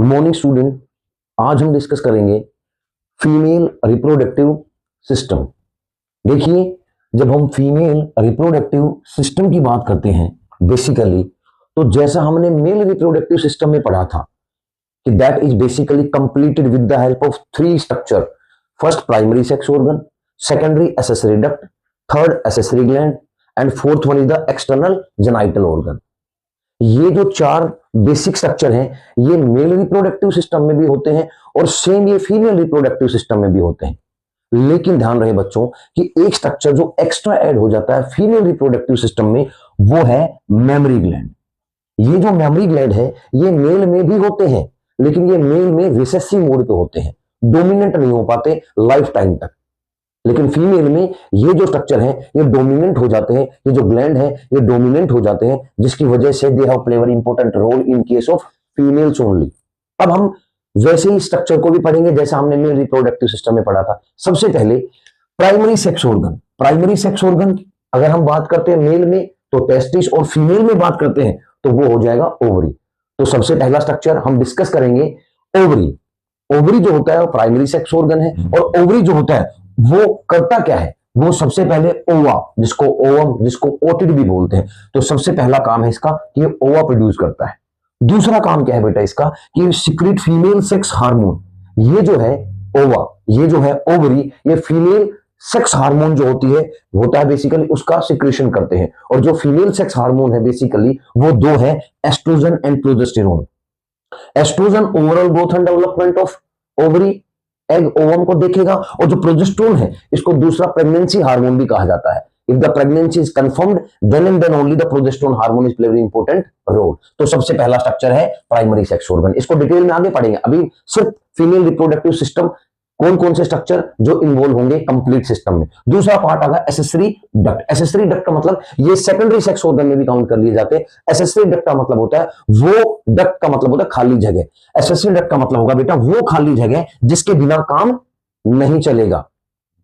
Morning student, आज हम discuss करेंगे फीमेल रिप्रोडक्टिव सिस्टम। देखिए, जब हम फीमेल रिप्रोडक्टिव सिस्टम की बात करते हैं बेसिकली, तो जैसा हमने मेल रिप्रोडक्टिव सिस्टम में पढ़ा था कि that is basically completed with the help of three structure. First primary sex organ, secondary accessory duct, third accessory gland and fourth one is the external genital organ. ये जो चार basic structure हैं, ये male reproductive system में भी होते हैं और सेम ये फीमेल रिप्रोडक्टिव सिस्टम में भी होते हैं। लेकिन ध्यान रहे बच्चों कि एक स्ट्रक्चर जो एक्स्ट्रा ऐड हो जाता है फीमेल रिप्रोडक्टिव सिस्टम में, वो है मेमरी ग्लैंड। ये जो मेमरी ग्लैंड है, ये मेल में भी होते हैं, लेकिन ये मेल में रिसेसिव मोड पे होते हैं, डोमिनेंट नहीं हो पाते लाइफ टाइम तक। लेकिन फीमेल में ये जो स्ट्रक्चर है, ये डोमिनेंट हो जाते हैं, ये जो ग्लैंड है ये डोमिनेंट हो जाते हैं, जिसकी वजह से they have play very important role in case of females only. अब हम वैसे ही स्ट्रक्चर को भी पढ़ेंगे जैसा हमने मेल रिप्रोडक्टिव सिस्टम में पढ़ा था। सबसे पहले primary sex organ. Primary sex organ अगर हम बात करते हैं मेल में तो टेस्टिस, और फीमेल में बात करते हैं तो वो हो जाएगा ओवरी। तो सबसे पहला स्ट्रक्चर हम डिस्कस करेंगे ओवरी। ओवरी जो होता है वो प्राइमरी सेक्स ऑर्गन है, और ओवरी जो होता है वो करता क्या है, वो सबसे पहले ओवा, जिसको ओवम, जिसको ओटिड भी बोलते हैं, तो सबसे पहला काम है इसका कि ये ओवा प्रोड्यूस करता है। दूसरा काम क्या है बेटा इसका कि सीक्रेट फीमेल सेक्स हार्मोन। ये जो है ओवा, ये जो है ओवरी, ये फीमेल सेक्स हार्मोन जो होती है होता है बेसिकली उसका सिक्रेशन करते हैं। और जो फीमेल सेक्स हार्मोन है बेसिकली वो दो है, estrogen and progesterone. Estrogen overall growth and development of ovary, egg ovum को देखेगा, और जो प्रोजेस्टेरोन है इसको दूसरा प्रेगनेंसी हार्मोन भी कहा जाता है। If the pregnancy is confirmed then and then only the progesterone hormone is play very important role. तो सबसे पहला स्ट्रक्चर है प्राइमरी सेक्स ऑर्गन। इसको डिटेल में आगे पढ़ेंगे, अभी सिर्फ फीमेल रिप्रोडक्टिव सिस्टम कौन कौन से स्ट्रक्चर जो इन्वॉल्व होंगे कंप्लीट सिस्टम में। दूसरा पार्ट आगा एसेसरी डक्ट। एसेसरी डक्ट का मतलब ये सेकेंडरी सेक्स ऑर्गन में भी काउंट कर लिए जाते हैं। एसेसरी डक्ट का मतलब होता है वो, डक्ट का मतलब होता है खाली जगह। एसेसरी डक्ट का मतलब होगा बेटा वो खाली जगह जिसके बिना काम नहीं चलेगा।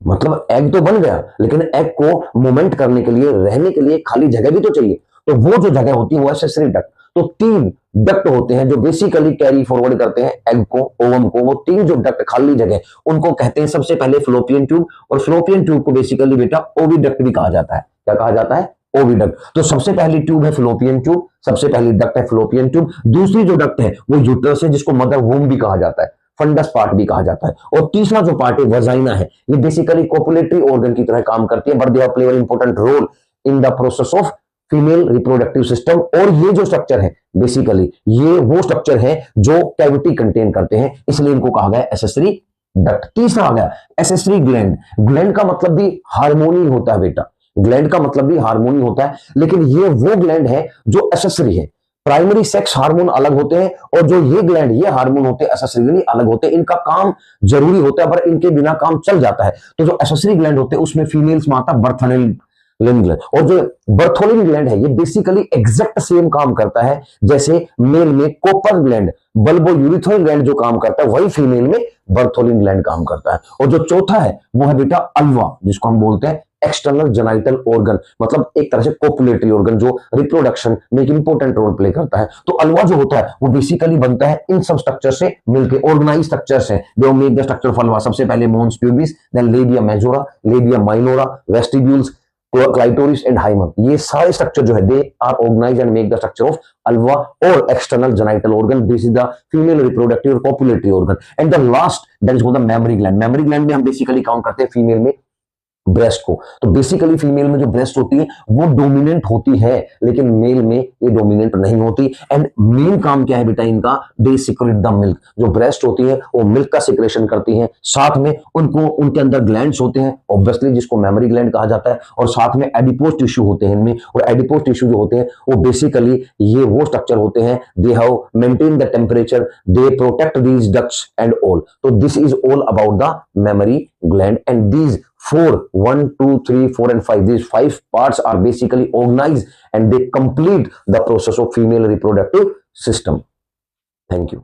मतलब एग तो बन गया, लेकिन एग को मूवमेंट करने के लिए, रहने के लिए खाली जगह भी तो चाहिए, तो वो जो जगह होती है वो एसेसरी डक्ट। तो तीन डक्ट होते हैं जो बेसिकली कैरी फॉरवर्ड करते हैं एग को, ओवम को। वो तीन जो डक्ट खाली जगह उनको कहते हैं सबसे पहले फ्लोपियन ट्यूब, और फ्लोपियन ट्यूब को बेसिकली बेटा ओविडक्ट भी कहा जाता है। क्या कहा जाता है? ओविडक्ट। तो सबसे पहली ट्यूब है फ्लोपियन ट्यूब, सबसे पहली डक्ट है फ्लोपियन ट्यूब। दूसरी जो डक्ट है वो यूट्रस है, जिसको मदर वूम भी कहा जाता है, फंडस पार्ट भी कहा जाता है। और तीसरा जो पार्ट है वजाइना है, ये बेसिकली कोपुलेटरी ऑर्गन की तरह काम करती है, but they play very important role in the process of female reproductive system. और ये जो स्ट्रक्चर है बेसिकली ये वो स्ट्रक्चर है जो कैविटी कंटेन करते हैं, इसलिए इनको कहा गया एसेसरी डक्ट। तीसरा आ गया एसेसरी ग्लैंड। ग्लैंड का मतलब भी हार्मोनी होता है बेटा, ग्लैंड का मतलब भी हार्मोनी होता है, लेकिन ये वो ग्लैंड है जो एसेसरी है। प्राइमरी सेक्स हार्मोन अलग होते हैं, और जो ये ग्लैंड, ये हार्मोन होते हैं एसेसरी अलग होते हैं। इनका काम जरूरी होता है पर इनके बिना काम चल जाता है। तो जो एसेसरी ग्लैंड होते हैं उसमें फीमेल्स में आता बर्थोलिन ग्लैंड, और जो बर्थोलिन ग्लैंड है ये बेसिकली एग्जैक्ट सेम काम करता है जैसे मेल में कोपर ग्लैंड, बल्बो यूरिथ्रल ग्लैंड जो काम करता है वही फीमेल में बर्थोलिन ग्लैंड काम करता है। और जो चौथा है वो है बेटा अल्वा, जिसको हम बोलते हैं एक्सटर्नल जेनाइटल ऑर्गन, मतलब एक तरह से कोपुलेटरी ऑर्गन जो रिप्रोडक्शन में एक इंपॉर्टेंट रोल प्ले करता है। तो अल्वा जो होता है वो बेसिकली बनता है इन सब स्ट्रक्चर से मिलकर, ऑर्गेनाइज स्ट्रक्चर से। They make the structure of vulva. सबसे पहले mons pubis, then labia majora, labia minora, vestibules, clitoris and hymen. ये सारे स्ट्रक्चर जो है they are organised and make the structure of vulva और external genital organ. This is the female reproductive copulatory organ. And the last that is called the mammary gland. Mammary gland में हम basically count करते हैं female में breast को। तो basically female में जो ब्रेस्ट होती है वो डोमिनेंट होती है, लेकिन मेल में ये डोमिनेंट नहीं होती। एंड मेन काम क्या है बेटा इनका? They secrete the milk. जो ब्रेस्ट होती है वो मिल्क का सिक्रेशन करती है, साथ में उनको उनके अंदर ग्लैंड्स होते हैं ऑब्वियसली, जिसको मेमरी ग्लैंड कहा जाता है, और साथ में एडिपोज टिश्यू होते हैं इनमें। और एडिपोज टिश्यू जो होते हैं वो बेसिकली ये वो स्ट्रक्चर होते हैं, they have maintain the temperature, they protect these ducts and all. तो this is all about the mammary gland, and these 1, 2, 3, 4 and 5, these 5 parts are basically organized and they complete the process of female reproductive system. Thank you.